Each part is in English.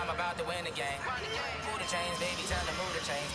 I'm about to win the game. Pull the chains, baby, time to move the chains.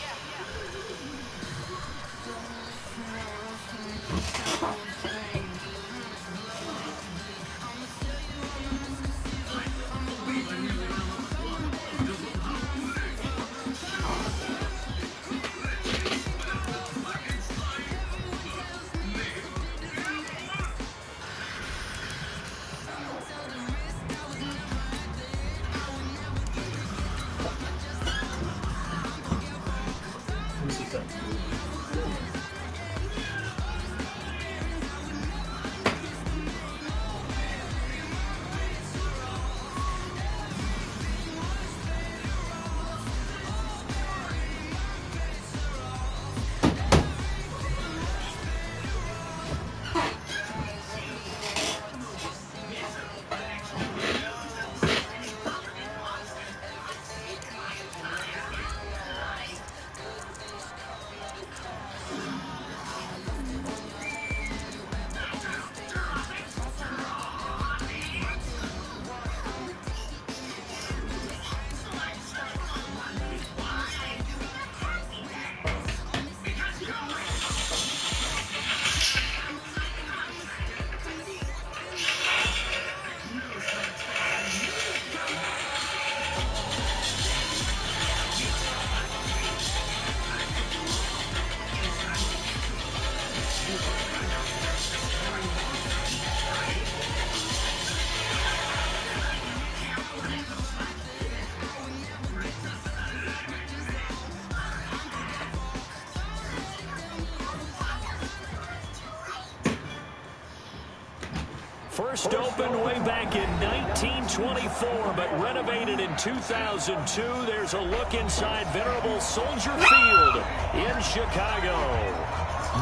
First opened way back in 1924, but renovated in 2002. There's a look inside venerable Soldier Field in Chicago.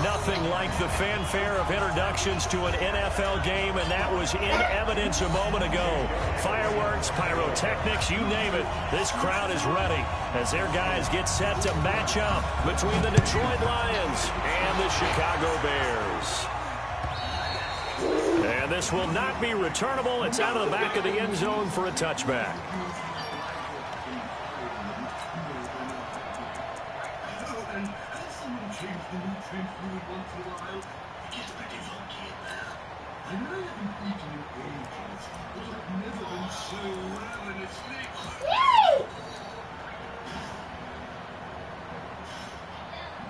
Nothing like the fanfare of introductions to an NFL game, and that was in evidence a moment ago. Fireworks, pyrotechnics, you name it. This crowd is ready as their guys get set to match up between the Detroit Lions and the Chicago Bears. And this will not be returnable. It's out of the back of the end zone for a touchback.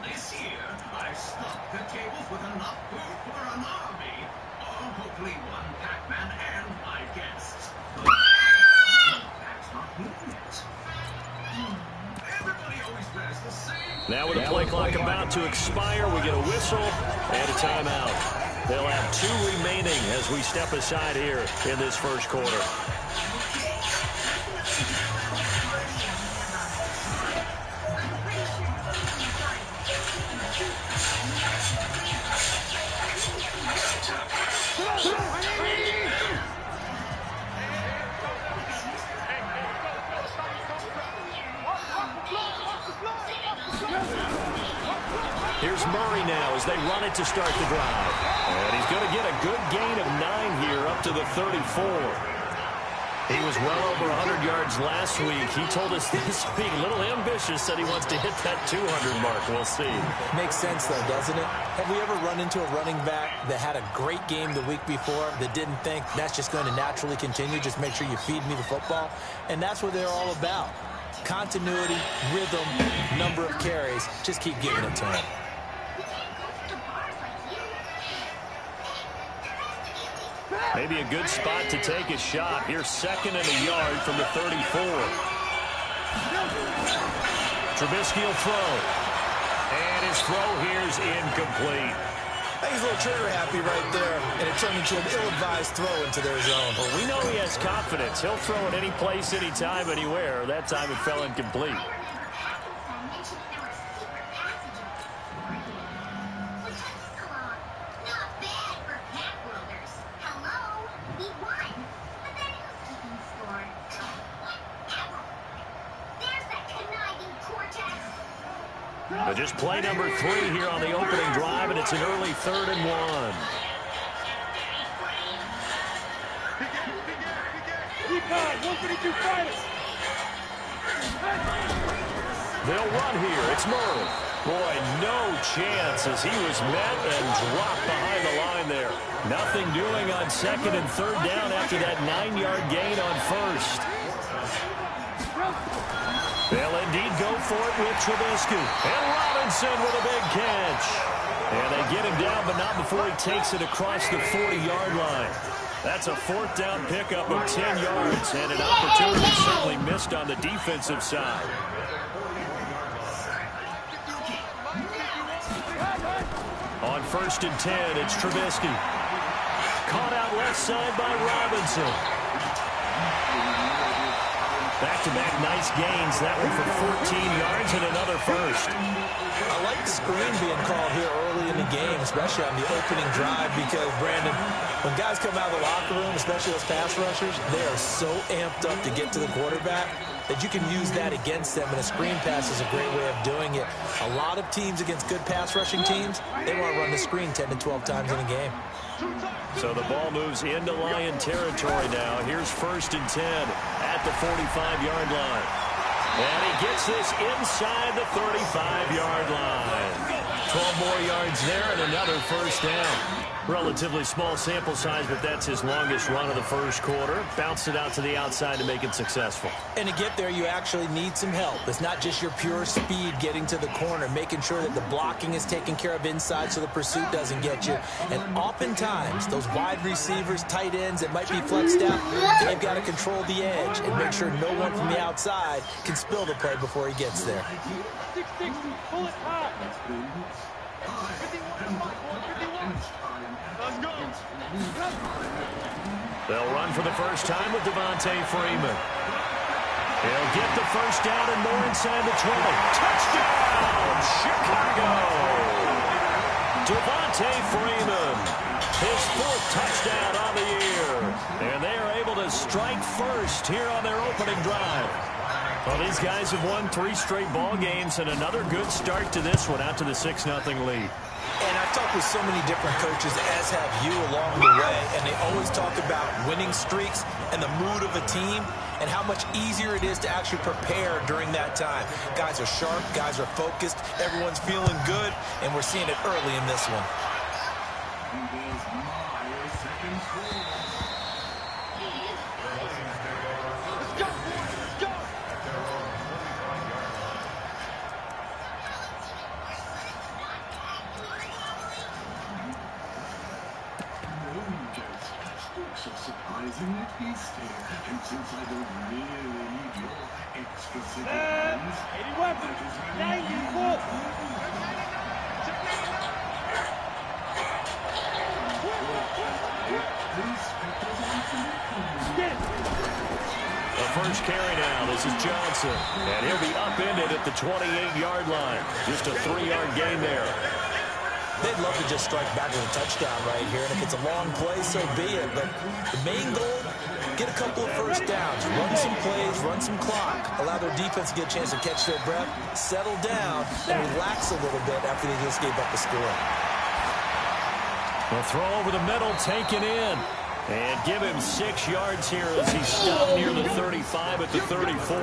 This year, I stocked the tables with enough food for an army. Hopefully one Pac-Man and my guests. That's not it. Everybody always wears the same. Now with the play clock about to expire, we get a whistle and a timeout. They'll have 2 remaining as we step aside here in this first quarter. Here's Murray now as they run it to start the drive. And he's going to get a good gain of 9 here up to the 34. He was well over 100 yards last week. He told us this week, a little ambitious, said he wants to hit that 200 mark. We'll see. Makes sense, though, doesn't it? Have we ever run into a running back that had a great game the week before that didn't think that's just going to naturally continue? Just make sure you feed me the football. And that's what they're all about. Continuity, rhythm, number of carries. Just keep giving it to him. Maybe a good spot to take a shot. Here's 2nd and a yard from the 34. Trubisky will throw. And his throw here is incomplete. I think he's a little trigger happy right there, and it turned into an ill-advised throw into their zone. Well, we know he has confidence. He'll throw it any place, anytime, anywhere. That time it fell incomplete. But just play number 3 here on the opening drive, and it's an early 3rd and 1. They'll run here. It's Murray. Boy, no chance as he was met and dropped behind the line there. Nothing doing on second and third down after that 9-yard gain on first. They'll indeed go for it with Trubisky. And Robinson with a big catch. And they get him down, but not before he takes it across the 40-yard line. That's a fourth down pickup of 10 yards, and an opportunity certainly missed on the defensive side. On 1st and 10, it's Trubisky. Caught out left side by Robinson. Back-to-back nice gains. That one for 14 yards and another first. I like the screen being called here early in the game, especially on the opening drive, because, Brandon, when guys come out of the locker room, especially those pass rushers, they are so amped up to get to the quarterback that you can use that against them, and a screen pass is a great way of doing it. A lot of teams against good pass rushing teams, they want to run the screen 10 to 12 times in a game. So the ball moves into Lion territory now. Here's 1st and 10 at the 45-yard line. And he gets this inside the 35-yard line. 12 more yards there and another first down. Relatively small sample size, but that's his longest run of the first quarter. Bounced it out to the outside to make it successful. And to get there, you actually need some help. It's not just your pure speed getting to the corner, making sure that the blocking is taken care of inside so the pursuit doesn't get you. And oftentimes, those wide receivers, tight ends that might be flexed out, they've got to control the edge and make sure no one from the outside can spill the play before he gets there. 660, pull it high. They'll run for the first time with Devontae Freeman. He'll get the first down and more inside the 20. Touchdown, Chicago! Devontae Freeman, his 4th touchdown on the year. And they are able to strike first here on their opening drive. Well, these guys have won 3 straight ball games and another good start to this one out to the 6-0 lead. And I've talked with so many different coaches, as have you, along the way, and they always talk about winning streaks and the mood of a team and how much easier it is to actually prepare during that time. Guys are sharp, guys are focused, everyone's feeling good, and we're seeing it early in this one. Surprisingly tasty, and since I don't really need your extra citizens, 81, 94. The first carry now. This is Johnson, and he'll be upended at the 28-yard line. Just a 3-yard gain there. They'd love to just strike back with a touchdown right here, and if it's a long play, so be it. But the main goal, get a couple of first downs, run some plays, run some clock, allow their defense to get a chance to catch their breath, settle down, and relax a little bit after they just gave up the score. The throw over the middle, taken in. And give him 6 yards here as he stopped near the 35 at the 34.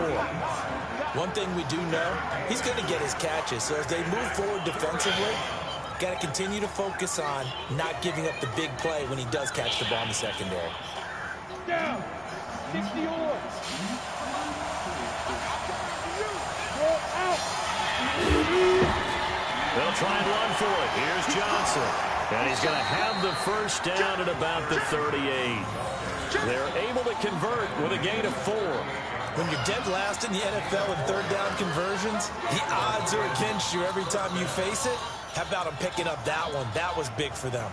One thing we do know, he's going to get his catches. So as they move forward defensively, got to continue to focus on not giving up the big play when he does catch the ball in the secondary. Down. 60 on. They'll try and run for it. Here's Johnson. And he's going to have the first down at about the 38. They're able to convert with a gain of 4. When you're dead last in the NFL in third down conversions, the odds are against you every time you face it. How about them picking up that one? That was big for them.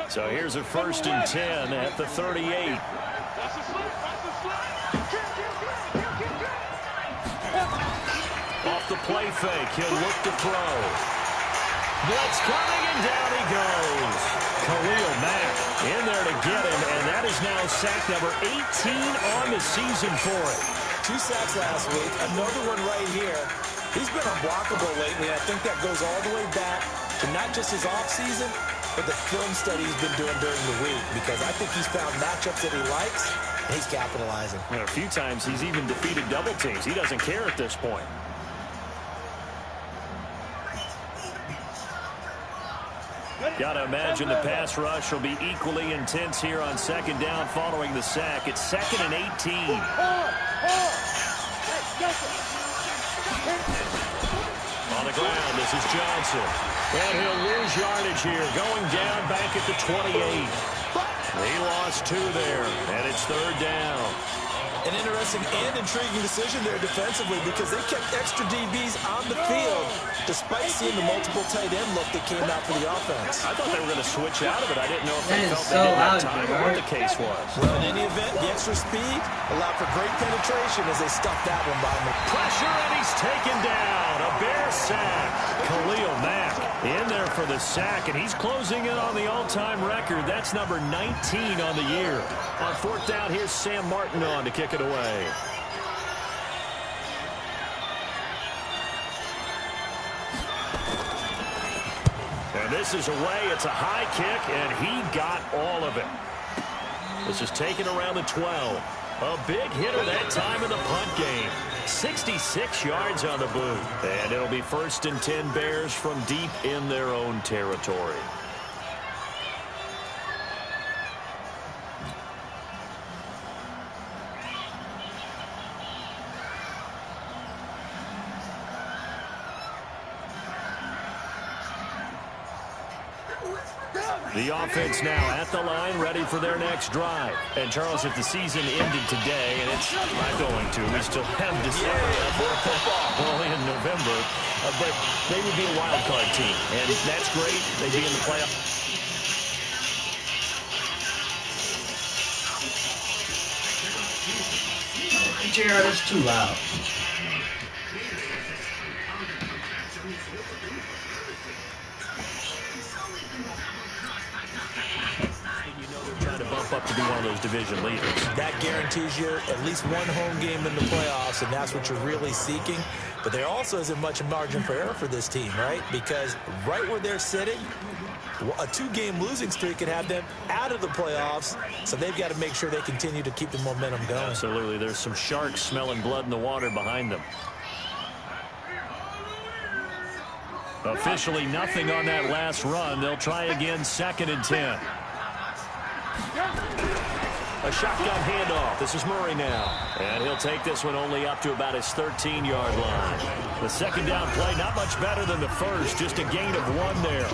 So here's a 1st and 10 at the 38. Off the play fake, he'll look to throw. Blitz coming, and down he goes. Khalil Mack in there to get him, and that is now sack number 18 on the season for it. 2 sacks last week, another one right here. He's been unblockable lately, and I think that goes all the way back to not just his offseason, but the film study he's been doing during the week, because I think he's found matchups that he likes, and he's capitalizing. And a few times he's even defeated double teams. He doesn't care at this point. Got to imagine the pass rush will be equally intense here on second down following the sack. It's 2nd and 18. On the ground, this is Johnson. And he'll lose yardage here, going down back at the 28. He lost 2 there, and it's 3rd down. An interesting and intriguing decision there defensively, because they kept extra DBs on the field despite seeing the multiple tight end look that came out for the offense. I thought they were going to switch out of it. I didn't know if they felt they didn't have time or what the case was. Well, in any event, the extra speed allowed for great penetration as they stuffed that one by him. Pressure, and he's taken down. A Bear sack. Khalil Mack in there for the sack, and he's closing in on the all-time record. That's number 19 on the year. On 4th down, here's Sam Martin on to kick it away. And this is away. It's a high kick, and he got all of it. This is taken around the 12. A big hitter that time in the punt game. 66 yards on the boot. And it'll be 1st and 10 Bears from deep in their own territory. The offense now at the line, ready for their next drive. And, Charles, if the season ended today, and it's not going to, we still have December, only in November, but they would be a wild card team. And that's great. They'd be in the playoffs. JR, that's too loud. Up to be one of those division leaders. That guarantees you at least one home game in the playoffs, and that's what you're really seeking. But there also isn't much margin for error for this team, right? Because right where they're sitting, a 2-game losing streak could have them out of the playoffs, so they've got to make sure they continue to keep the momentum going. Absolutely. There's some sharks smelling blood in the water behind them. Officially nothing on that last run. They'll try again, 2nd and 10. A shotgun handoff. This is Murray now. And he'll take this one only up to about his 13-yard line. The 2nd down play, not much better than the first. Just a gain of 1 there.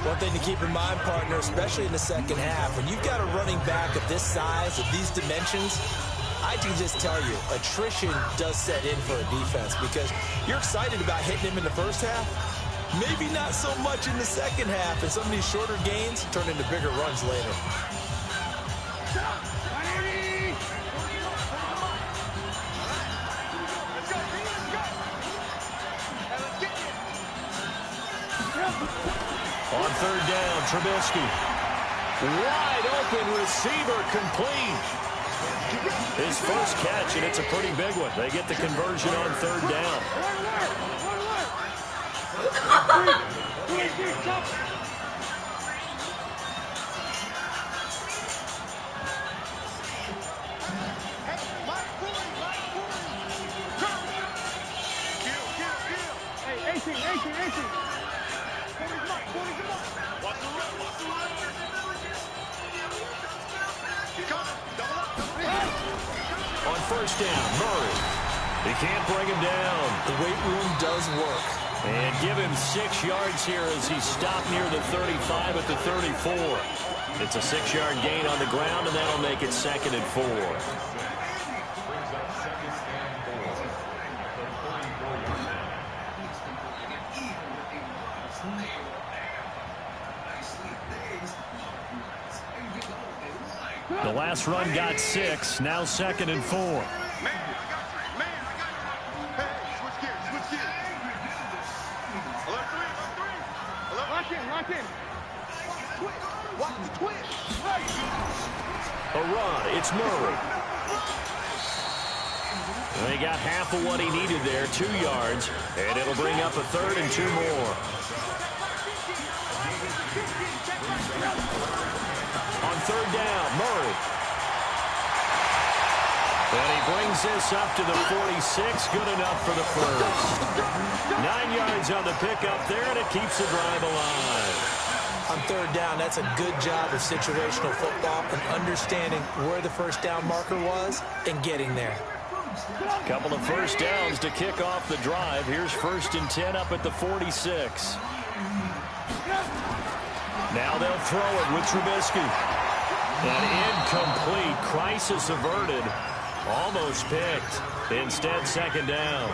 One thing to keep in mind, partner, especially in the second half, when you've got a running back of this size, of these dimensions, I can just tell you, attrition does set in for a defense, because you're excited about hitting him in the first half. Maybe not so much in the second half, and some of these shorter gains turn into bigger runs later. On 3rd down, Trubisky. Wide open receiver, complete. His first catch, and it's a pretty big one. They get the conversion on 3rd down. On 1st down, Murray. He can't bring him down. The weight room does work. And give him 6 yards here as he stopped near the 35 at the 34. It's a 6-yard gain on the ground, and that'll make it 2nd and 4. The last run got 6, now 2nd and 4. A run, it's Murray. They got half of what he needed there, 2 yards, and it'll bring up a 3rd and 2 more. third down. Murray. And he brings this up to the 46. Good enough for the first. 9 yards on the pickup there, and it keeps the drive alive. On third down, that's a good job of situational football and understanding where the first down marker was and getting there. Couple of first downs to kick off the drive. Here's 1st and 10 up at the 46. Now they'll throw it with Trubisky. An incomplete. Crisis averted. Almost picked. Instead, 2nd down.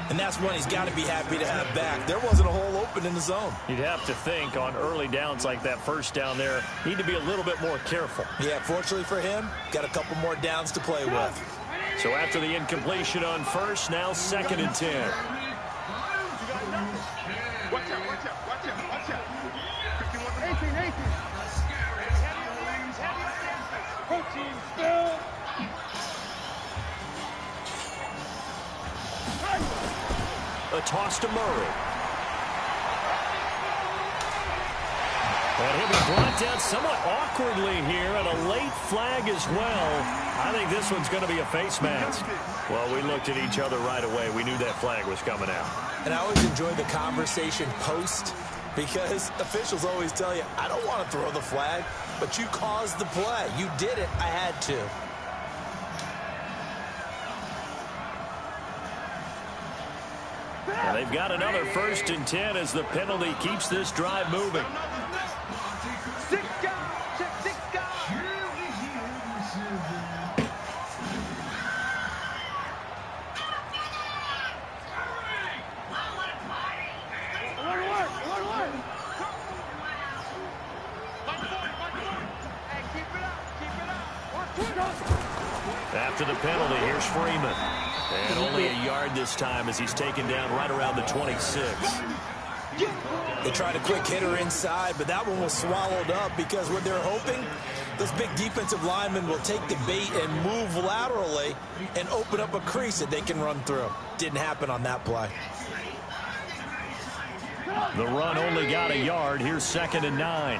And that's one he's got to be happy to have back. There wasn't a hole open in the zone. You'd have to think on early downs like that first down there, need to be a little bit more careful. Yeah, fortunately for him, got a couple more downs to play with. So after the incompletion on first, now 2nd and 10. Watch out, watch out, watch out, watch out. 18. Protein spill. A toss to Murray. And he'll be brought down somewhat awkwardly here, and a late flag as well. I think this one's going to be a face mask. Well, we looked at each other right away. We knew that flag was coming out. And I always enjoy the conversation post because officials always tell you, I don't want to throw the flag, but you caused the play. You did it. I had to. And they've got another 1st and 10 as the penalty keeps this drive moving. After the penalty, here's Freeman. And only a yard this time as he's taken down right around the 26. They tried a quick hitter inside, but that one was swallowed up because what they're hoping, those big defensive linemen will take the bait and move laterally and open up a crease that they can run through. Didn't happen on that play. The run only got a yard. Here's 2nd and 9.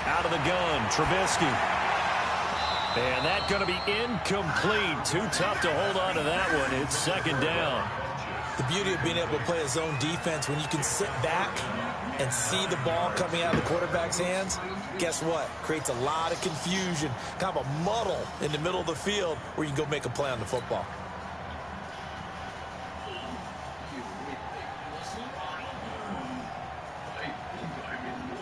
Out of the gun, Trubisky. And that's going to be incomplete. Too tough to hold on to that one. It's 2nd down. The beauty of being able to play a zone defense when you can sit back and see the ball coming out of the quarterback's hands, guess what? Creates a lot of confusion, kind of a muddle in the middle of the field where you can go make a play on the football.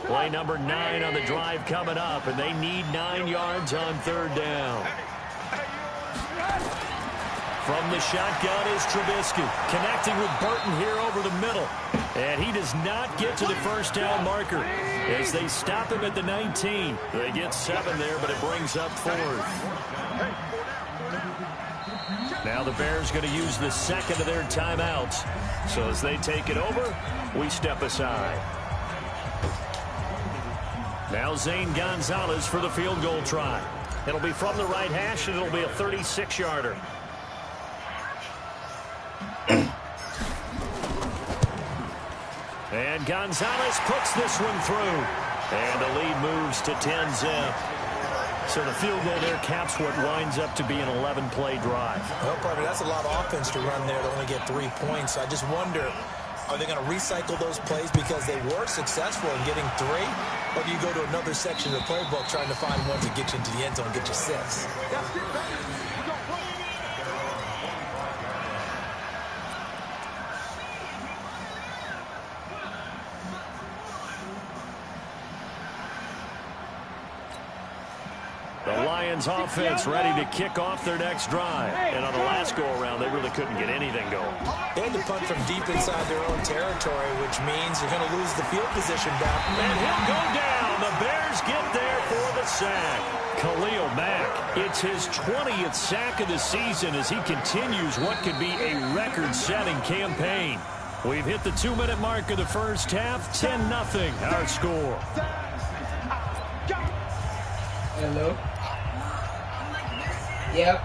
Play number 9 on the drive coming up, and they need 9 yards on 3rd down. From the shotgun is Trubisky, connecting with Burton here over the middle. And he does not get to the first down marker as they stop him at the 19. They get 7 there, but it brings up 4th. Now the Bears going to use the 2nd of their timeouts. So as they take it over, we step aside. Now Zane Gonzalez for the field goal try. It'll be from the right hash, and it'll be a 36-yarder. And Gonzalez puts this one through. And the lead moves to 10-zip. So the field goal there caps what winds up to be an 11-play drive. Well, partner, that's a lot of offense to run there to only get 3 points. So I just wonder, are they going to recycle those plays because they were successful in getting 3? Or do you go to another section of the playbook trying to find ones that get you into the end zone and get you 6? The Lions offense ready to kick off their next drive. And on the last go-around, they really couldn't get anything going. They had to punt from deep inside their own territory, which means you're going to lose the field position back. And he'll go down. The Bears get there for the sack. Khalil Mack, it's his 20th sack of the season as he continues what could be a record-setting campaign. We've hit the 2-minute mark of the first half. 10-0 our score. Hello? Yep.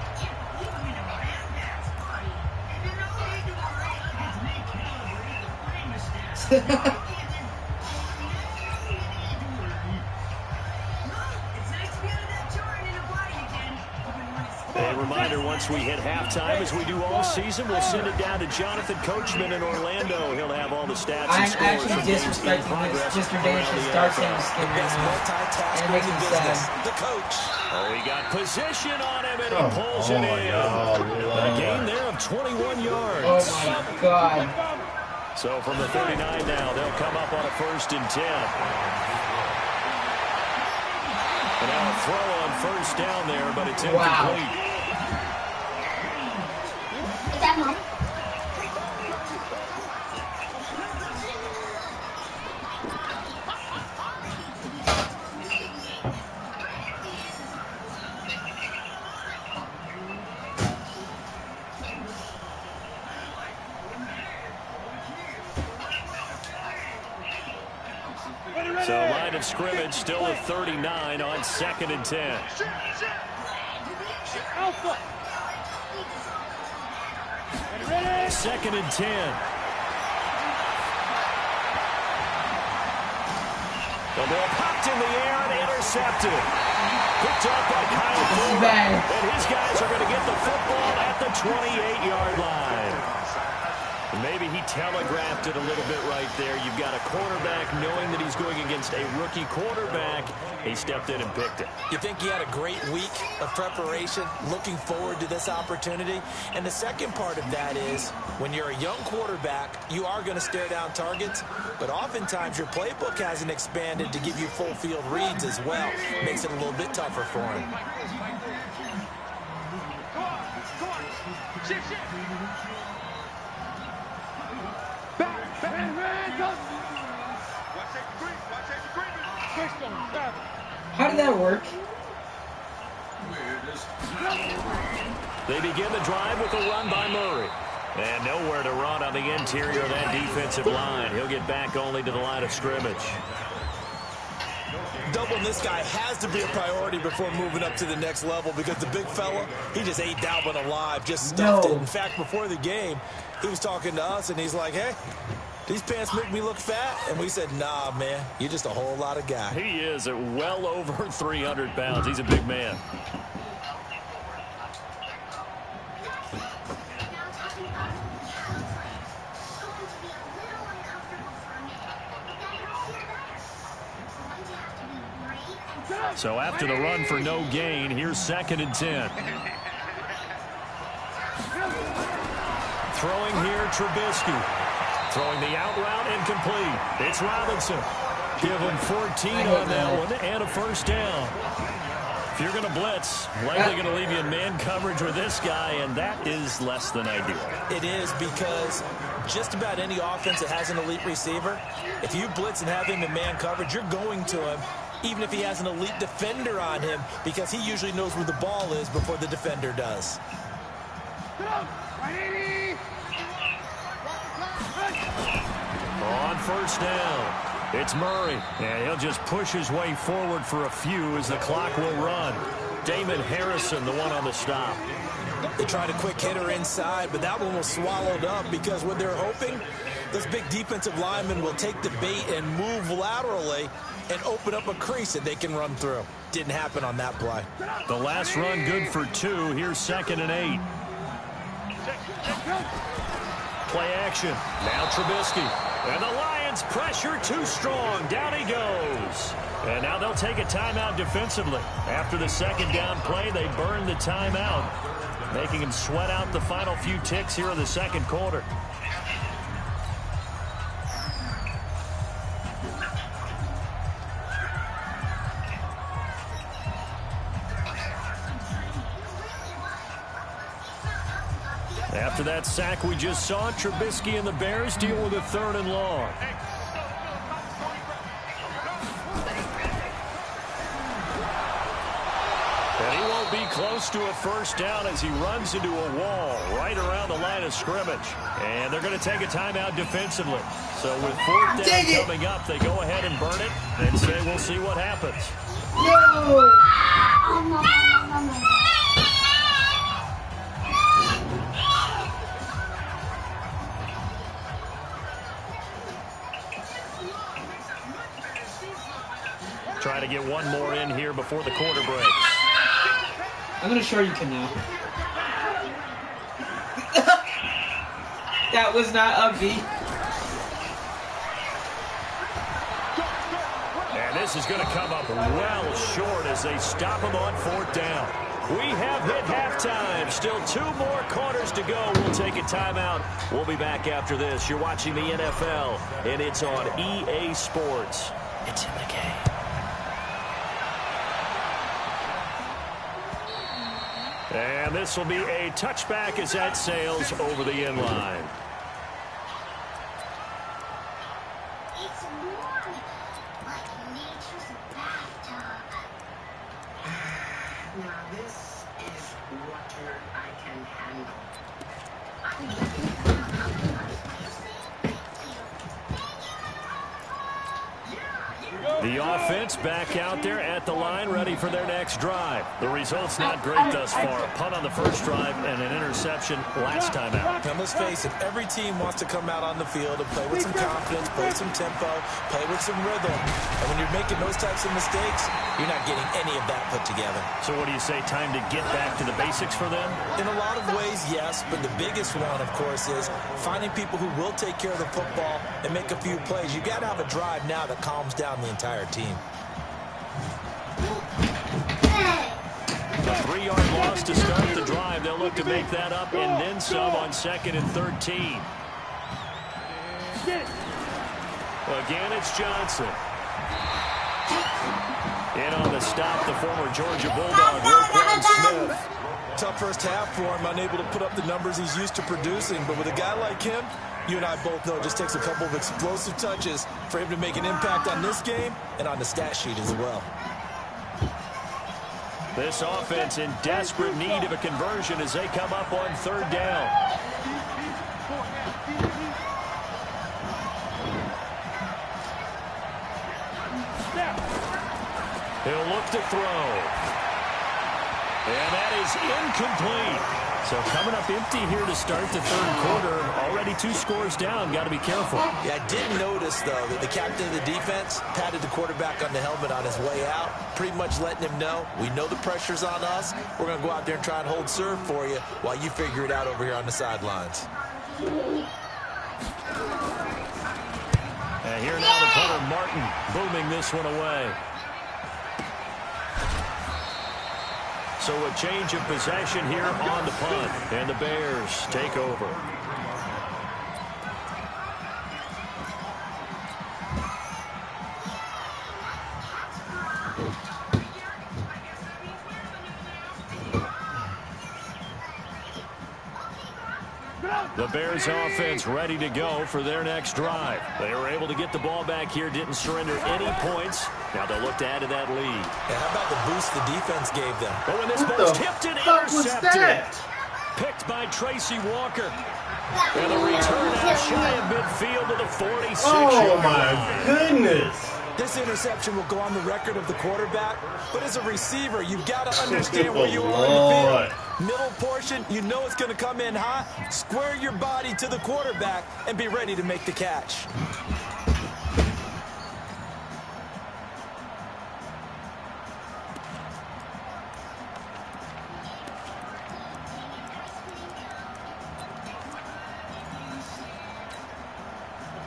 A reminder, once we hit halftime, as we do all season, we'll send it down to Jonathan Coachman in Orlando. He'll have all the stats and I'm scores. actually disrespecting Mr. Danish's Star Sam skin right now. And it makes me sad. The coach. Oh, he got position on him, and he pulls it in. A gain there of 21 yards. Oh, my God. So from the 39 now, they'll come up on a 1st and 10. And now a throw on 1st down there, but it's incomplete. Is that mom? So line of scrimmage still at 39 on 2nd and 10. Alpha. 2nd and 10. The ball popped in the air and intercepted. Picked up by Kyle Ford. And his guys are going to get the football at the 28-yard line. Maybe he telegraphed it a little bit right there. You've got a quarterback knowing that he's going against a rookie quarterback. He stepped in and picked it. You think he had a great week of preparation, looking forward to this opportunity? And the second part of that is, when you're a young quarterback, you are going to stare down targets, but oftentimes your playbook hasn't expanded to give you full field reads as well. Makes it a little bit tougher for him. Go on. Shift. How did that work? They begin the drive with a run by Murray. And nowhere to run on the interior of that defensive line. He'll get back only to the line of scrimmage. Doubling this guy has to be a priority before moving up to the next level, because the big fella, he just ate Dalvin alive, just stuffed it. In fact, before the game, he was talking to us, and he's like, hey, these pants make me look fat. And we said, nah, man, you're just a whole lot of guy. He is at well over 300 pounds. He's a big man. So after the run for no gain, here's 2nd and 10. Throwing here, Trubisky. Throwing the out route, incomplete. It's Robinson. Give him 14 on that one and a 1st down. If you're going to blitz, likely going to leave you in man coverage with this guy, and that is less than ideal. It is, because just about any offense that has an elite receiver, if you blitz and have him in man coverage, you're going to him, even if he has an elite defender on him, because he usually knows where the ball is before the defender does. On 1st down, it's Murray, and he'll just push his way forward for a few as the clock will run. Damon Harrison, the one on the stop. They tried a quick hitter inside, but that one was swallowed up, because what they're hoping, this big defensive lineman will take the bait and move laterally and open up a crease that they can run through. Didn't happen on that play. The last run good for 2. Here's 2nd and 8. Play action. Now Trubisky. And the Lions pressure too strong. Down he goes. And now they'll take a timeout defensively. After the 2nd down play, they burn the timeout, making him sweat out the final few ticks here in the 2nd quarter. After that sack we just saw, Trubisky and the Bears deal with a 3rd and long. And he won't be close to a first down as he runs into a wall right around the line of scrimmage. And they're going to take a timeout defensively. So with fourth down coming up, they go ahead and burn it and say we'll see what happens. No! Try to get one more in here before the quarter breaks. I'm going to show you can now. That was not ugly. And this is going to come up well short as they stop him on fourth down. We have hit halftime. Still 2 more quarters to go. We'll take a timeout. We'll be back after this. You're watching the NFL, and it's on EA Sports. It's in the game. And this will be a touchback as that sails over the end line. It's warm, like nature's bathtub. Now this is water I can handle. The offense back out there at the line, ready for their next drive. The result's not great thus far. A punt on the first drive and an interception last time out. Now, let's face it, every team wants to come out on the field and play with some confidence, play some tempo, play with some rhythm. And when you're making those types of mistakes, you're not getting any of that put together. So what do you say, time to get back to the basics for them? In a lot of ways, yes, but the biggest one, of course, is finding people who will take care of the football and make a few plays. You got to have a drive now that calms down the entire team. A 3-yard loss to start the drive. They'll look to make that up and then some on 2nd and 13. Again, it's Johnson. In on the stop, the former Georgia Bulldog, Roquan Smith. Tough first half for him, unable to put up the numbers he's used to producing. But with a guy like him, you and I both know it just takes a couple of explosive touches for him to make an impact on this game and on the stat sheet as well. This offense in desperate need of a conversion as they come up on 3rd down. He'll look to throw. And that is incomplete. So coming up empty here to start the 3rd quarter. Already 2 scores down. Got to be careful. Yeah, I did notice, though, that the captain of the defense patted the quarterback on the helmet on his way out, pretty much letting him know, we know the pressure's on us. We're going to go out there and try and hold serve for you while you figure it out over here on the sidelines. And here now the punter, Martin, booming this one away. So a change of possession here on the punt. And the Bears take over. The Bears offense ready to go for their next drive. They were able to get the ball back here, didn't surrender any points. Now they'll look to add to that lead. And how about the boost the defense gave them? Oh, and this ball's tipped and intercepted. Picked by Tracy Walker. And the return out shy of midfield to the 46. Oh, my goodness. This interception will go on the record of the quarterback, but as a receiver, you've got to understand where you are in the field. Middle portion, you know it's going to come in hot. Square your body to the quarterback and be ready to make the catch.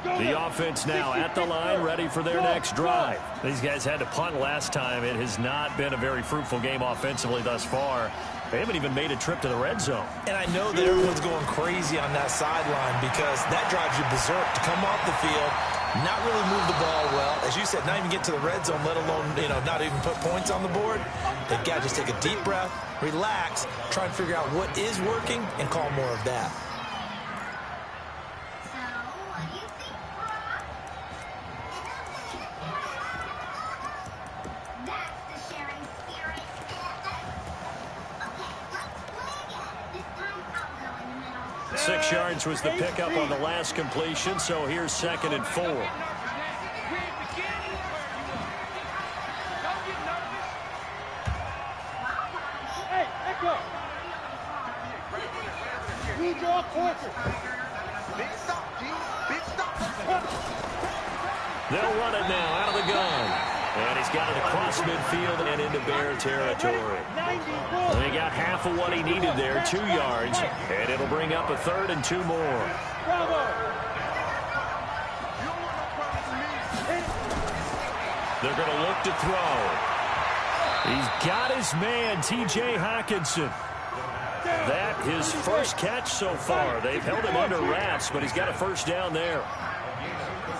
The offense now at the line, ready for their next drive. These guys had to punt last time. It has not been a very fruitful game offensively thus far. They haven't even made a trip to the red zone. And I know that everyone's going crazy on that sideline because that drives you berserk to come off the field, not really move the ball well. As you said, not even get to the red zone, let alone, not even put points on the board. They've got to just take a deep breath, relax, try and figure out what is working, and call more of that. 6 yards was the pickup on the last completion, so here's 2nd and 4. Hey, echo. Read your quarter. Big stop, G. Big stop. They'll run it now out of the gun. And he's got it across midfield and into Bear territory. And he got half of what he needed there, 2 yards. And it'll bring up a 3rd and 2 more. They're going to look to throw. He's got his man, T.J. Hockenson. That his first catch so far. They've held him under wraps, but he's got a first down there.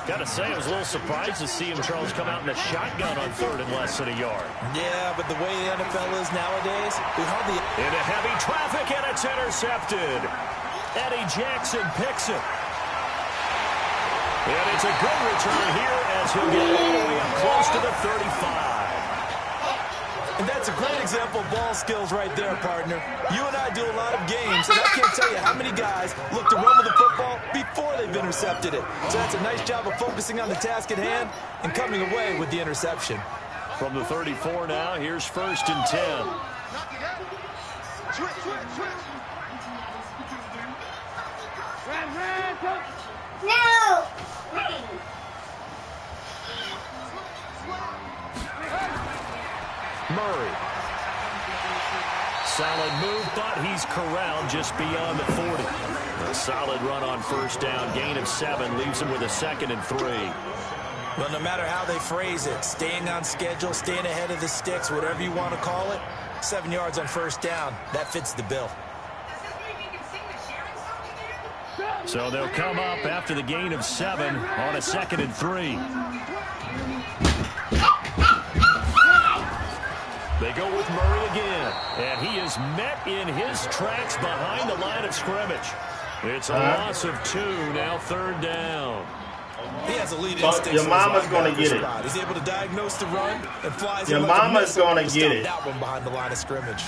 Got to say, I was a little surprised to see him, Charles, come out in the shotgun on 3rd and less than a yard. Yeah, but the way the NFL is nowadays, we hardly... Into heavy traffic, and it's intercepted. Eddie Jackson picks it. And it's a good return here as he'll get all the way up close to the 35. And that's a great example of ball skills right there, partner. You and I do a lot of games, and I can't tell you how many guys look to run with the football before they've intercepted it. So that's a nice job of focusing on the task at hand and coming away with the interception. From the 34 now, here's 1st and 10. No! Murray. Solid move, but he's corralled just beyond the 40. A solid run on 1st down. Gain of 7 leaves him with a 2nd and 3. Well, no matter how they phrase it, staying on schedule, staying ahead of the sticks, whatever you want to call it, 7 yards on 1st down, that fits the bill. So they'll come up after the gain of 7 on a 2nd and 3. They go with Murray again, and he is met in his tracks behind the line of scrimmage. It's a loss of 2, now 3rd down. He has a lead So instinct. your mama's going to get it. He's able to diagnose the run and flies. Your mama's going to get it. That one behind the line of scrimmage.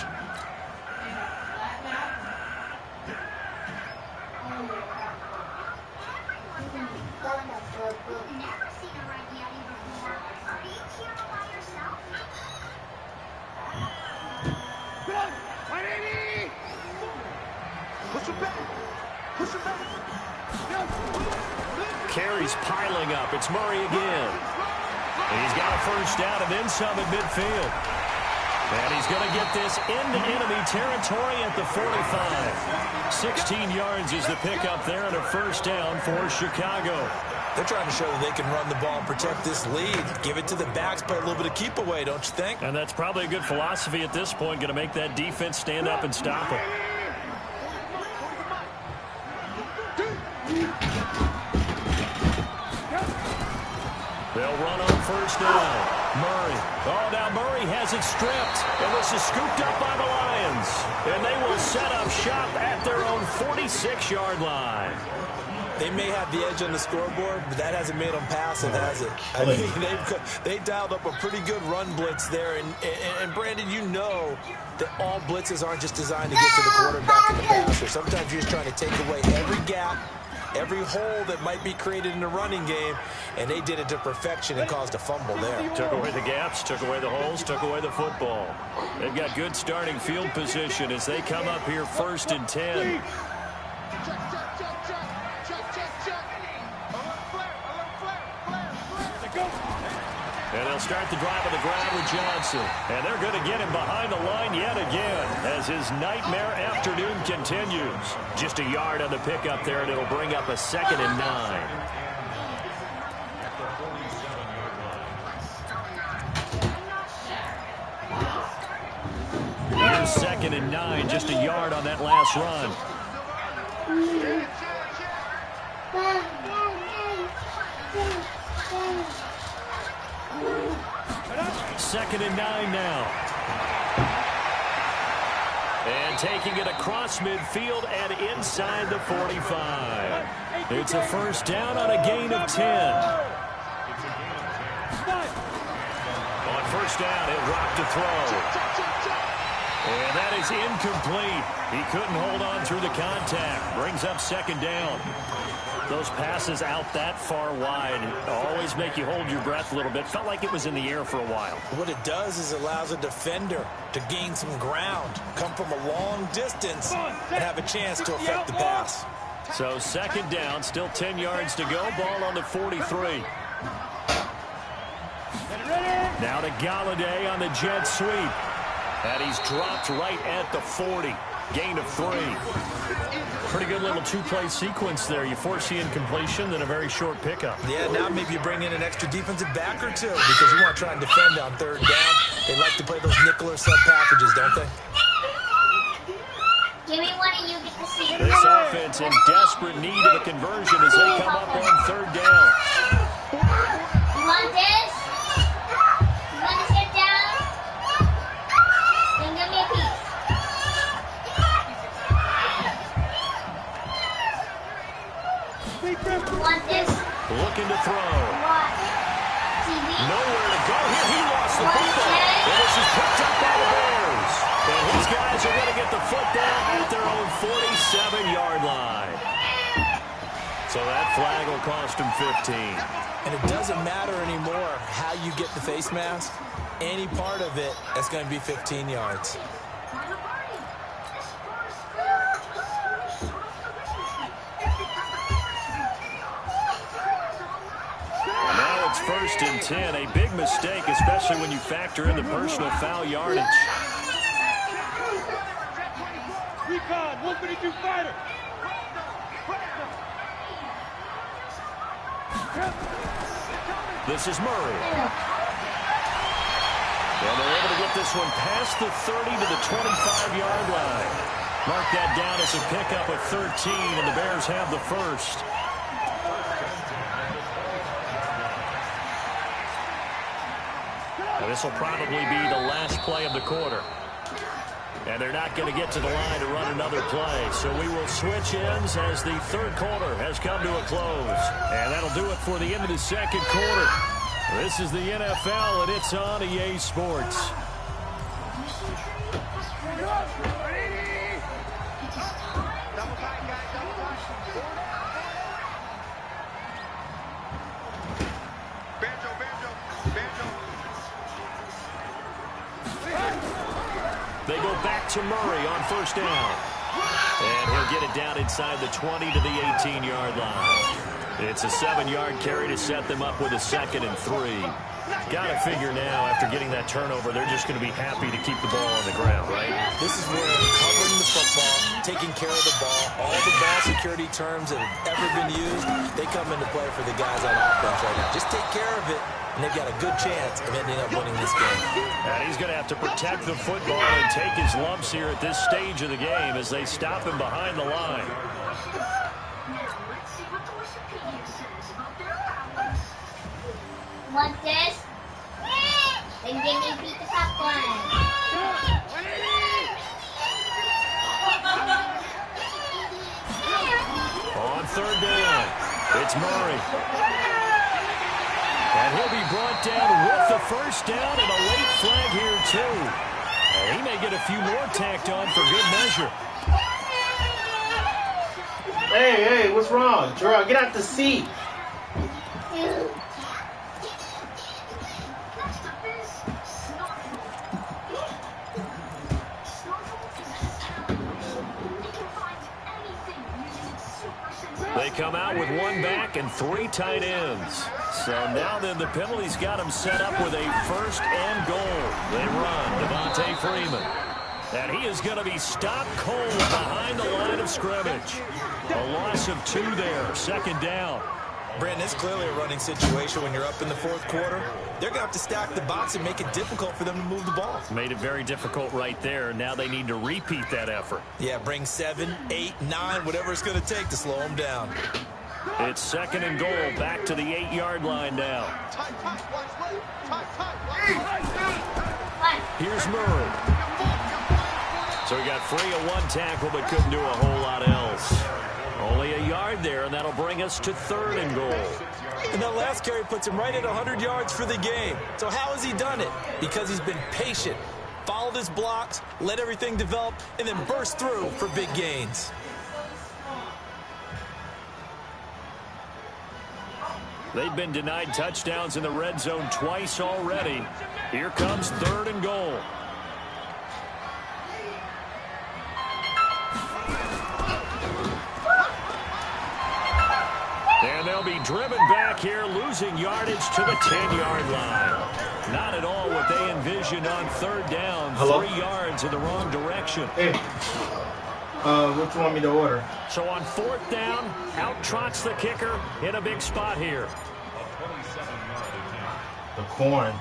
Carries piling up. It's Murray again. And he's got a first down and then some at midfield. And he's going to get this into enemy territory at the 45. 16 yards is the pickup there and a first down for Chicago. They're trying to show that they can run the ball and protect this lead. Give it to the backs, play a little bit of keep away, don't you think? And that's probably a good philosophy at this point, going to make that defense stand up and stop it. They'll run on first down. Murray. Oh, now Murray has it stripped. And this is scooped up by the Lions. And they will set up shop at their own 46-yard line. They may have the edge on the scoreboard, but that hasn't made them passive, has it? I mean, they dialed up a pretty good run blitz there. And Brandon, you know that all blitzes aren't just designed to get to the quarterback and the passer. Sometimes you're just trying to take away every gap, every hole that might be created in the running game, and they did it to perfection and caused a fumble there. Took away the gaps, took away the holes, took away the football. They've got good starting field position as they come up here 1st and 10. And they'll start the drive on the ground with Johnson. And they're going to get him behind the line yet again as his nightmare afternoon continues. Just a yard on the pickup there, and it'll bring up a 2nd and 9. Here's 2nd and 9, just a yard on that last run. 2nd and 9 now. And taking it across midfield and inside the 45. It's a first down on a gain of 10. On first down, he'll rock to throw. And that is incomplete. He couldn't hold on through the contact. Brings up second down. Those passes out that far wide always make you hold your breath a little bit. Felt like it was in the air for a while. What it does is allows a defender to gain some ground, come from a long distance, and have a chance to affect the pass. So second down, still 10 yards to go. Ball on the 43. Now to Galladay on the jet sweep. And he's dropped right at the 40. Gain of 3. Pretty good little two-play sequence there. You force the incompletion, then a very short pickup. Yeah, now maybe you bring in an extra defensive back or two because you want to try and defend on third down. They like to play those nickel or sub packages, don't they? Give me one of you, get the seat. This offense in desperate need of a conversion as they come up on third down. You want this? You want to sit down? Then give me a piece. You want this? Looking to throw. What? TV? Nowhere to go here. He lost the football. And this is picked up by the Bears. And these guys are going to get the football at their own 47-yard line. So that flag will cost him 15. And it doesn't matter anymore how you get the face mask. Any part of it, that's going to be 15 yards. Now it's 1st and 10. A big mistake, especially when you factor in the personal foul yardage. Recon, 152 fighter. This is Murray. And they're able to get this one past the 30 to the 25-yard line. Mark that down as a pickup of 13, and the Bears have the first. Now this will probably be the last play of the quarter. And they're not going to get to the line to run another play. So we will switch ends as the third quarter has come to a close. And that'll do it for the end of the second quarter. This is the NFL, and it's on EA Sports. They go back to Murray on first down. And he'll get it down inside the 20 to the 18-yard line. It's a 7-yard carry to set them up with a 2nd and 3. Got to figure now, after getting that turnover, they're just going to be happy to keep the ball on the ground, right? This is where covering the football, taking care of the ball, all the ball security terms that have ever been used, they come into play for the guys on offense right now. Just take care of it, and they've got a good chance of ending up winning this game. And he's going to have to protect the football and take his lumps here at this stage of the game as they stop him behind the line. Want this? Then give me a piece of popcorn. On third down, it's Murray. And he'll be brought down with the first down and a late flag here, too. And he may get a few more tacked on for good measure. Hey, what's wrong? Gerard, get out the seat. They come out with one back and 3 tight ends. So now then the penalty's got them set up with a 1st and goal. They run Devontae Freeman. And he is going to be stopped cold behind the line of scrimmage. A loss of 2 there, 2nd down. Brandon, it's clearly a running situation when you're up in the 4th quarter. They're going to have to stack the box and make it difficult for them to move the ball. Made it very difficult right there. Now they need to repeat that effort. Yeah, bring 7, 8, 9, whatever it's going to take to slow them down. It's 2nd and goal, back to the 8-yard line now. Here's Murray. So he got free of 1 tackle, but couldn't do a whole lot else. Only a yard there, and that'll bring us to 3rd and goal. And that last carry puts him right at 100 yards for the game. So how has he done it? Because he's been patient, followed his blocks, let everything develop, and then burst through for big gains. They've been denied touchdowns in the red zone twice already. Here comes 3rd and goal. And they'll be driven back here, losing yardage to the 10-yard line. Not at all what they envisioned on 3rd down. Hello? 3 yards in the wrong direction. Hey, what you want me to order? So on 4th down, out trots the kicker in a big spot here. The corn.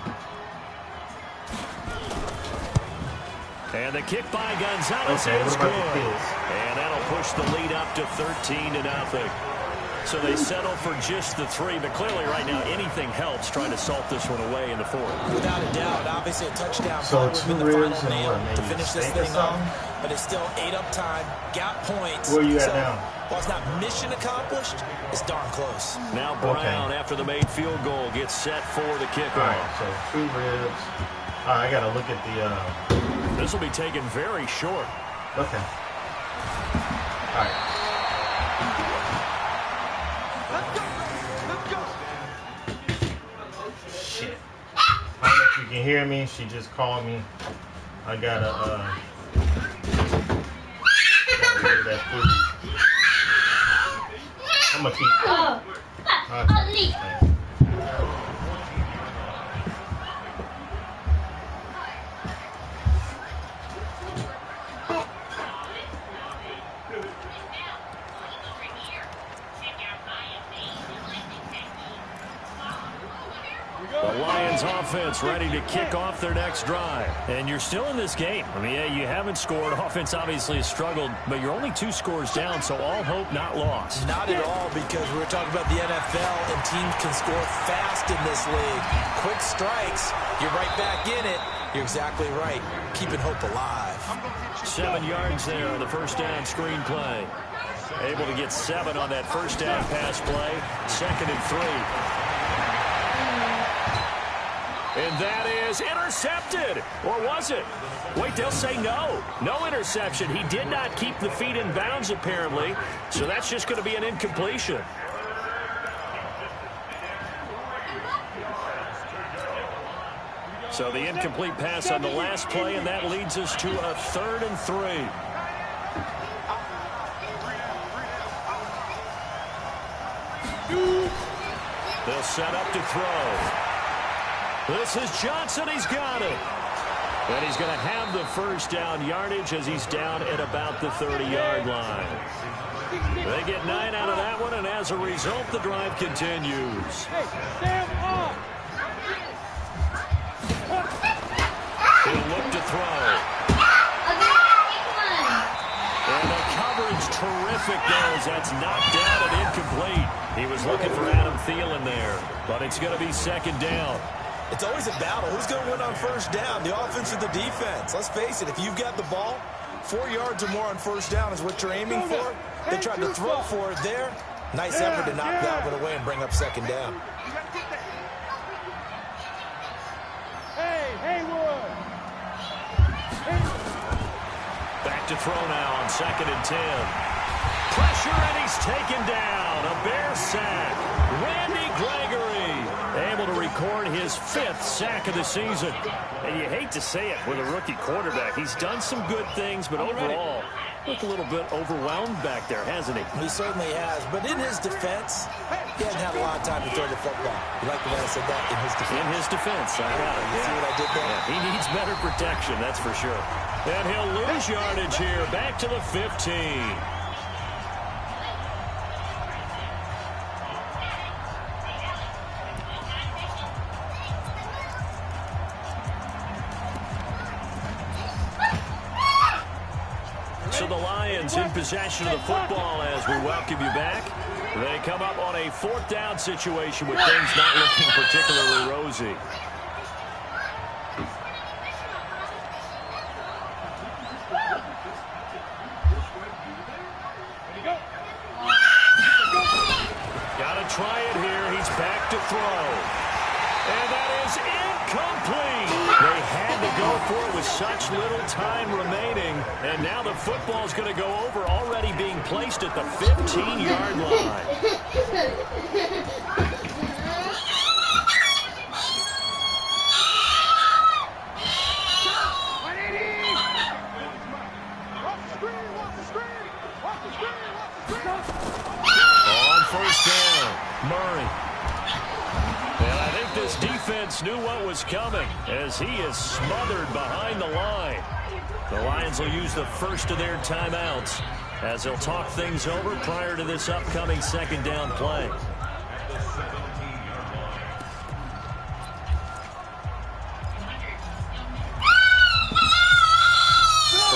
And the kick by Gonzalez is good. And that'll push the lead up to 13-0. So they settle for just the 3, but clearly right now anything helps trying to salt this one away in the 4th. Without a doubt, obviously a touchdown So would have been the final nail to finish this thing off, but it's still 8 up time, got points. Where you at so, now? While it's not mission accomplished, it's darn close. Now Brown, after the made field goal, gets set for the kickoff. All right, so 2 ribs. All right, I got to look at the... This will be taken very short. Okay. All right. Shit. I don't know if you can hear me. She just called me. I got to get that food. I'm going to keep... The Lions offense ready to kick off their next drive. And you're still in this game. I mean, yeah, you haven't scored. Offense obviously has struggled, but you're only 2 scores down, so all hope not lost. Not at all, because we were talking about the NFL, and teams can score fast in this league. Quick strikes, you're right back in it. You're exactly right. Keeping hope alive. 7 yards there on the first down screen play. Able to get 7 on that first down pass play. 2nd and 3. And that is intercepted. Or was it? Wait, they'll say no. No interception. He did not keep the feet in bounds, apparently. So that's just going to be an incompletion. So the incomplete pass on the last play, and that leads us to a 3rd and 3. They'll set up to throw. This is Johnson. He's got it. And he's going to have the first down yardage as he's down at about the 30-yard line. They get 9 out of that one, and as a result, the drive continues. He'll look to throw. And the coverage terrific there as that's knocked down and incomplete. He was looking for Adam Thielen there, but it's going to be 2nd down. It's always a battle. Who's going to win on first down, the offense or the defense? Let's face it, if you've got the ball, 4 yards or more on first down is what you're aiming for. They tried to throw for it there. Nice effort to knock that one away and bring up 2nd down. Back to throw now on 2nd and 10. Pressure, and he's taken down. A Bear sack. Randy Gregory able to record his 5th sack of the season. And you hate to say it with a rookie quarterback. He's done some good things, but overall, looked a little bit overwhelmed back there, hasn't he? He certainly has. But in his defense, he hasn't had a lot of time to throw the football. You like the way I said that? In his defense. In his defense, I got it. You see what I did there? Yeah, he needs better protection, that's for sure. And he'll lose yardage here, back to the 15. So the Lions in possession of the football as we welcome you back. They come up on a 4th down situation with things not looking particularly rosy. Got to try it here. He's back to throw. And that is incomplete. They had to go before with such little time remaining. And now the football's going to go over, already being placed at the 15-yard line. On first down, Murray. And I think this defense knew what was coming as he is smothered behind the line. The Lions will use the first of their timeouts as they'll talk things over prior to this upcoming second down play.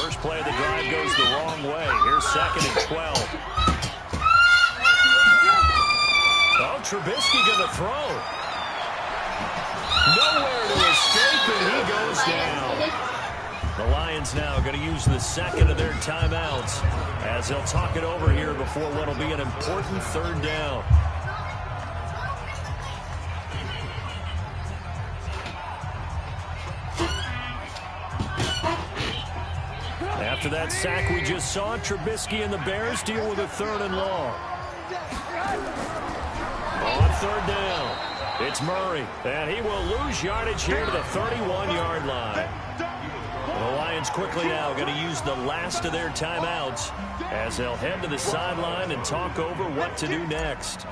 First play of the drive goes the wrong way. Here's 2nd and 12. Oh, Trubisky going to throw. Nowhere to escape, and he goes down. The Lions now going to use the second of their timeouts as they'll talk it over here before what will be an important third down. After that sack we just saw, Trubisky and the Bears deal with a 3rd and long. On 3rd down, it's Murray, and he will lose yardage here to the 31-yard line. The Lions quickly now going to use the last of their timeouts as they'll head to the sideline and talk over what to do next.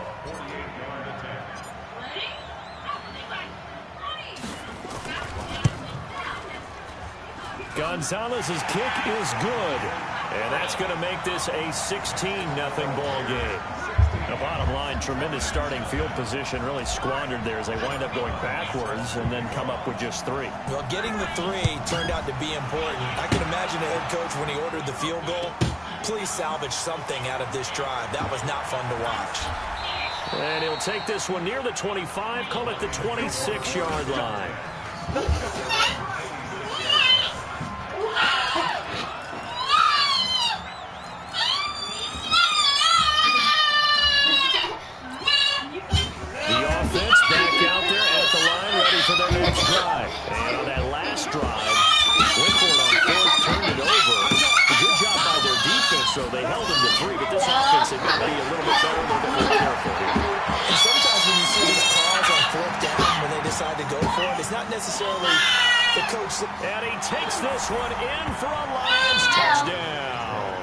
Gonzalez's kick is good, and that's going to make this a 16-0 ball game. The bottom line, tremendous starting field position, really squandered there as they wind up going backwards and then come up with just 3. Well, getting the 3 turned out to be important. I can imagine the head coach when he ordered the field goal, please salvage something out of this drive. That was not fun to watch. And he'll take this one near the 25, call it the 26-yard line. For their next drive. And on that last drive, went for it on 4th, turned it over. A good job by their defense, though. They held them to 3, but this offense, they've got to be a little bit better, a little bit more careful here. And sometimes when you see these calls on 4th down, when they decide to go for it, it's not necessarily the coach. And he takes this one in for a Lions touchdown.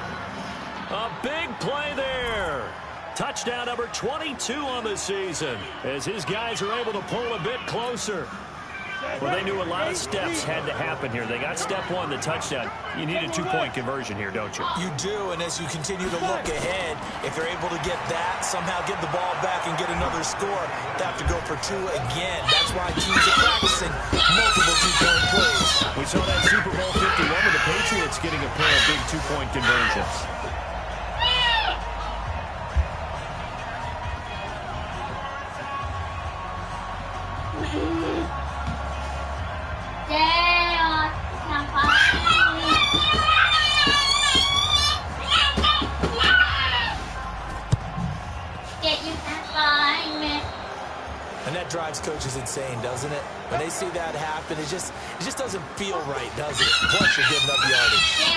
A big play there. Touchdown number 22 on the season as his guys are able to pull a bit closer. Well, they knew a lot of steps had to happen here. They got step 1, the touchdown. You need a 2-point conversion here, don't you? You do, and as you continue to look ahead, if they're able to get that, somehow get the ball back and get another score, they have to go for 2 again. That's why teams are practicing multiple 2-point plays. We saw that Super Bowl 51 with the Patriots getting a pair of big 2-point conversions. And that drives coaches insane, doesn't it? When they see that happen, it just doesn't feel right, does it? Plus, you're giving up yardage.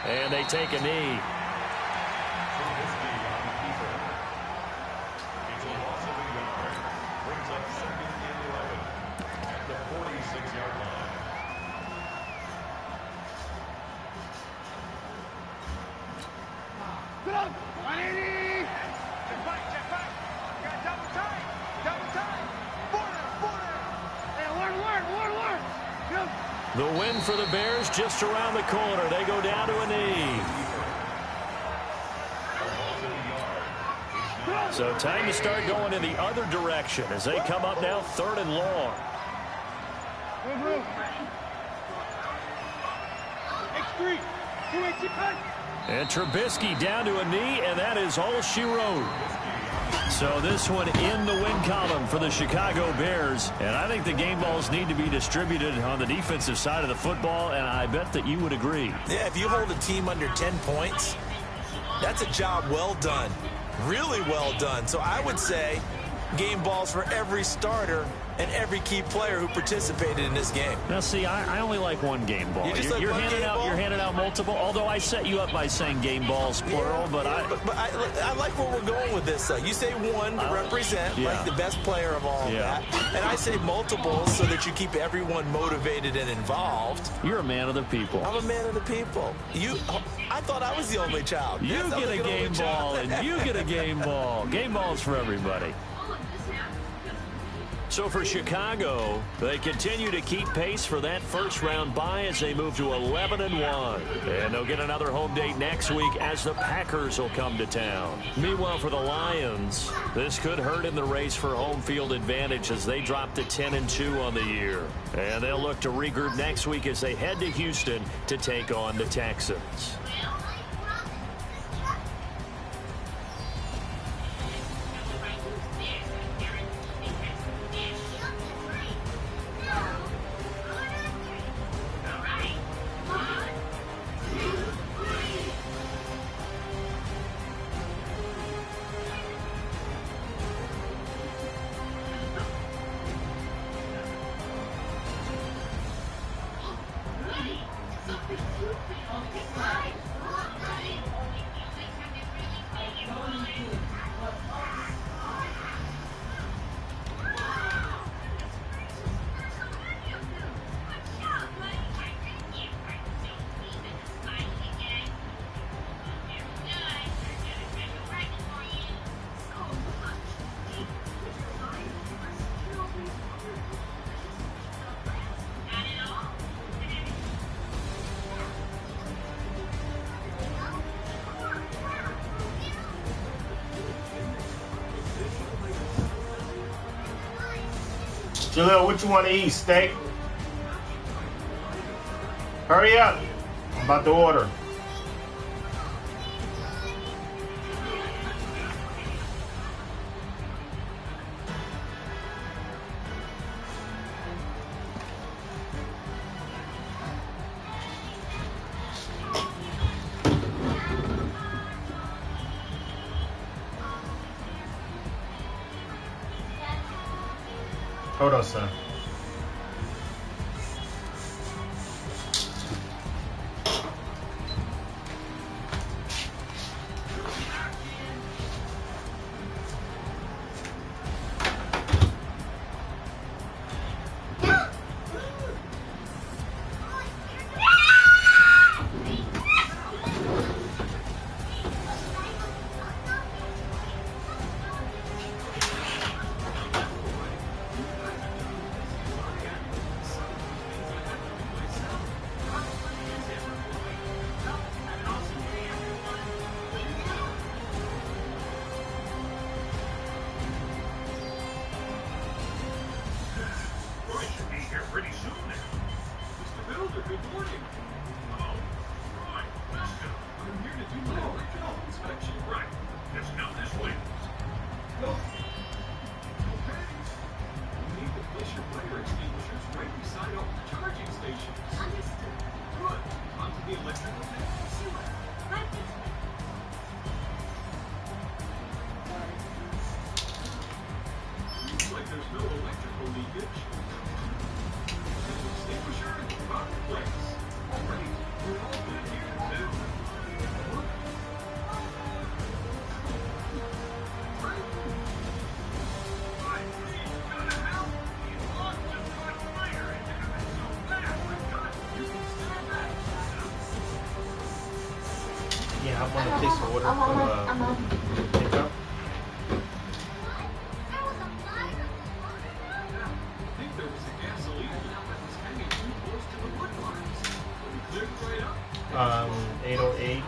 And they take a knee. The win for the Bears just around the corner. They go down to a knee. So time to start going in the other direction as they come up now 3rd and long. And Trubisky down to a knee, and that is all she wrote. So this one in the win column for the Chicago Bears. And I think the game balls need to be distributed on the defensive side of the football, and I bet that you would agree. Yeah, if you hold a team under 10 points, that's a job well done. Really well done. So I would say game balls for every starter and every key player who participated in this game. Now, see, I only like one game ball. You're handing out multiple, although I set you up by saying game balls, plural. Yeah, but I like where we're going with this, though. You say one to represent, like the best player of all of that. And I say multiples so that you keep everyone motivated and involved. You're a man of the people. I'm a man of the people. I thought I was the only child. You get a game ball, and you get a game ball. Game balls for everybody. So for Chicago, they continue to keep pace for that first-round bye as they move to 11-1. And they'll get another home date next week as the Packers will come to town. Meanwhile, for the Lions, this could hurt in the race for home field advantage as they drop to 10-2 on the year. And they'll look to regroup next week as they head to Houston to take on the Texans. Jalil, what you want to eat? Steak? Hurry up. I'm about to order. Hold on, son. Yeah, I want to place an order for pickup. Um, 808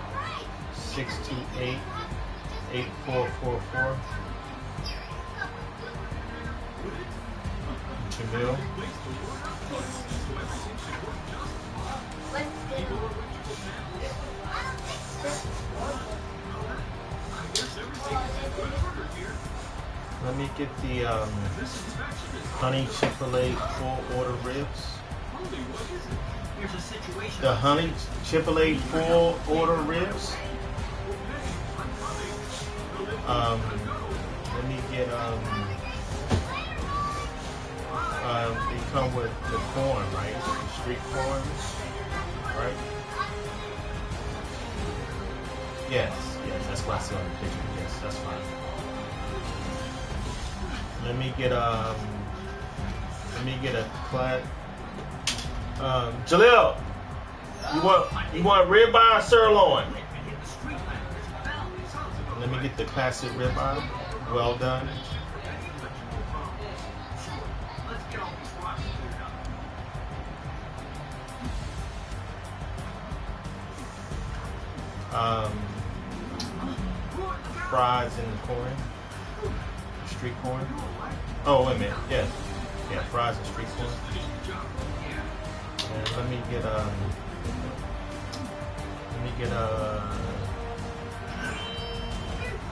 628 8444. Jamil. Let me get the honey Chipotle full order ribs. The honey Chipotle full order ribs. Let me get they come with the corn, right? The street corn, right? Yes, that's what I see on the picture. Yes, that's fine. Let me get a clad. Jalil, you want ribeye or sirloin? Let me get the classic ribeye. Well done. Fries in the corn. Street corn. Oh, wait a minute. Yeah, fries and street corn. And let me get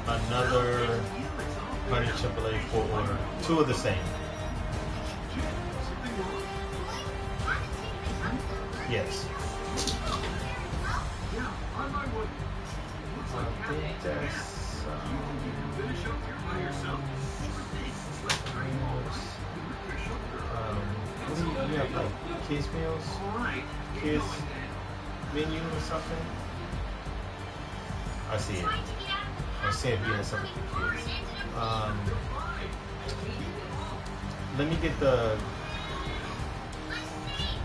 another honey Chipotle full order. 2 of the same. Yes. I think that's what do you have, like kids meals? Kids menu or something? I see it. I see if you have something for kids. Let me get the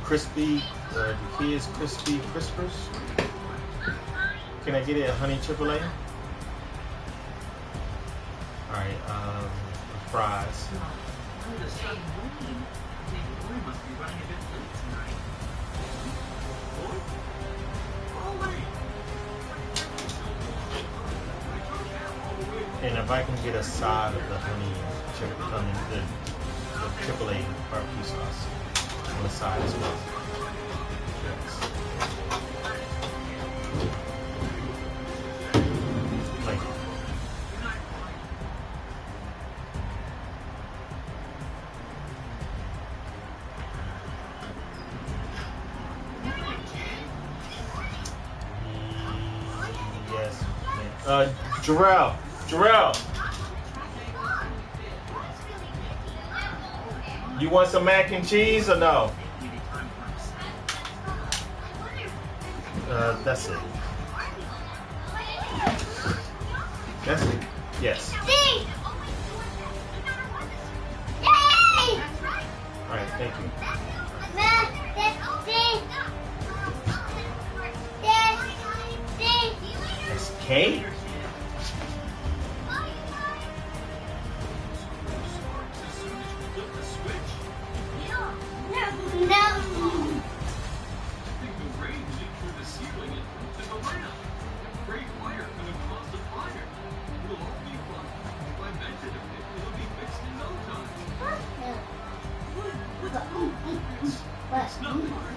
crispy, the kids crispy crispers. Can I get it a honey Chipotle? Alright, fries. And if I can get a side of the honey Chipotle, the Chipotle barbecue sauce on the side as well. Yes. Thank you. Yes. Jarrell, you want some mac and cheese or no? That's it. That's it. Yes. All right, thank you. That's cake? What?